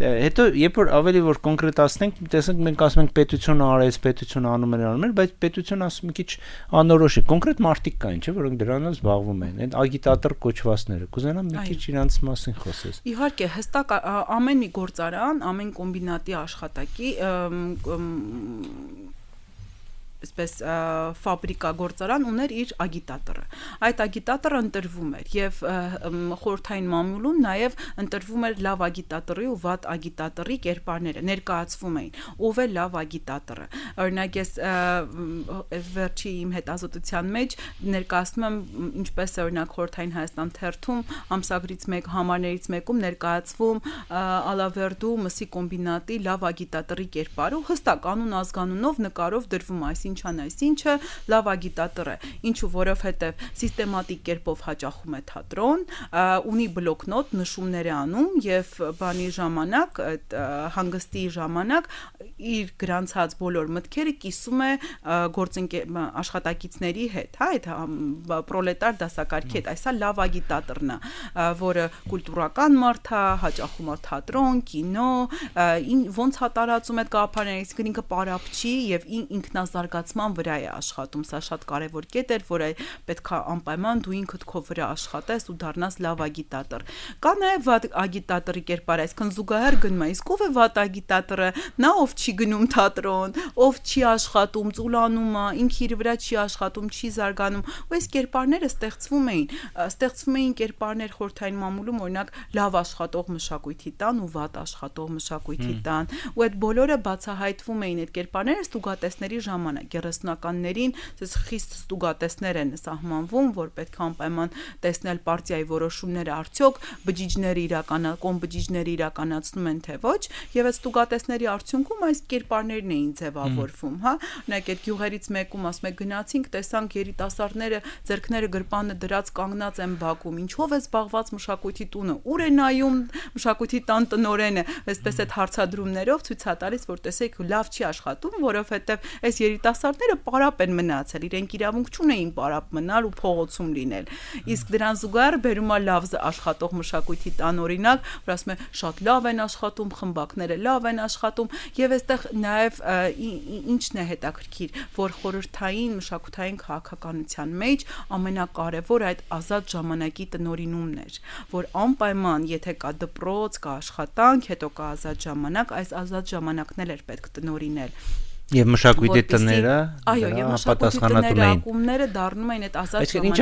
Հետո երբ որ ավելի որ կոնկրետացնենք, տեսնենք մենք ասում ենք պետությունը արեց, պետությունը անում էր, բայց պետությունը ասում մի քիչ անորոշ է։ Կոնկրետ մարդիկ կային, չէ՞, որոնք դրանով զբաղվում են։ Այդ ագիտատոր կոչվածները։ Կուզենամ մի քիչ իրանց մասին խոսես։ Իհարկե, հստակ ամեն մի գործարան, ամեն կոմբինատի աշխատակի այսպես ֆաբրիկա գործարան ուներ իր ագիտատորը։ Այդ ագիտատորը ընտրվում էր եւ խորհրդային մամուլում նաեւ ընտրվում էր լավ ագիտատորի ու վատ ագիտատորի կերպարները, ներկայացվում էին ով է լավ ագիտատորը։ Օրինակ ես վերջի իմ հետազոտության մեջ ներկայացնում եմ ինչպես է օրինակ խորհրդային Հայաստան թերթում ամսագրից մեկ համարներից մեկում ներկայացվում Ալավերդու մսի կոմբինատի լավ ագիտատորի կերպարը ու հստակ անուն ազգանունով նկարով դրվում է այսինչը լավ ագիտատոր է, ինչու որովհետև սիստեմատիկ կերպով հաճախում է թատրոն, ունի բլոկնոտ, նշումներ է անում եւ բանի ժամանակ, այդ հանգստի ժամանակ իր գրանցած բոլոր մտքերը կիսում է աշխատակիցների հետ, հա, այդ պրոլետար դասակարգի հետ, այսա լավ ագիտատորն է, որը կուլտուրական մարդ է, հաճախում է թատրոն, կինո, ոնց հատարածում այդ գաղափարներից, ինքը պարապչի եւ ինքնազարգացման վրա է աշխատում, սա շատ կարևոր կետ էր, որ պետք է անպայման դու ինքդ քո վրա աշխատես ու դառնաս լավ ագիտատոր։ Կա նաև վատ ագիտատորի կերպար, այսքան զուգահեռ գնում է, իսկ ով է վատ ագիտատորը, նա ով չի գնում թատրոն, ով չի աշխատում, ծուլանում է, ինքը իր վրա չի աշխատում, չի զարգանում, ու այս կերպարները ստեղծվում էին կերպարներ խորհրդային մամուլում, օրինակ լավ աշխատող մշակույթի տան ու վատ աշխատող մշակույթի տան, ու այդ բոլորը բացահայտվում էին այդ կերպարները ստուգատեսների ժամանակ 30-ականներին խիստ ստուգատեսներ են սահմանվում, որ պետք է անպայման տեսնել պարտիայի որոշումները արդյոք բջիջները իրականացնում են թե ոչ, եւ այդ ստուգատեսների արդյունքում այս կերպարներն էին ձևավորվում, հա, օրինակ այդ գյուղերից մեկում ասում եք գնացինք, տեսանք երիտասարդները ձեռքները գրպանը դրած կանգնած են բակում, ինչով է զբաղված մշակույթի տունը, ուր է նայում մշակույթի տան տնօրենը, այսպես այդ հարցադրումներով ցույց է տալիս, որ տեսեք լավ չի աշխատում, որովհետեւ այս երիտասարդները պարապ են մնացել, իրենք իրավունք չունեին պարապ մնալ ու փողոցում լինել։ Իսկ դրան զուգահեռ բերում է լավ աշխատող մշակույթի տան օրինակ, որ ասում է շատ լավ են աշխատում, խմբակները լավ են աշխատում, եւ այստեղ նաեւ ինչն է հետաքրքիր, որ խորհրդային մշակութային քաղաքականության մեջ ամենակարևոր այդ ազատ ժամանակի տնօրինումն էր, որ անպայման եթե կա դպրոց, կա աշխատանք, հետո կա ազատ ժամանակ, այս ազատ ժամանակն էլ էր պետք տնօրինել։ Եվ մշակույթի տները այո, եւ մշակույթի տները ակումբները դառնում էին այդ ազատ ժամանակի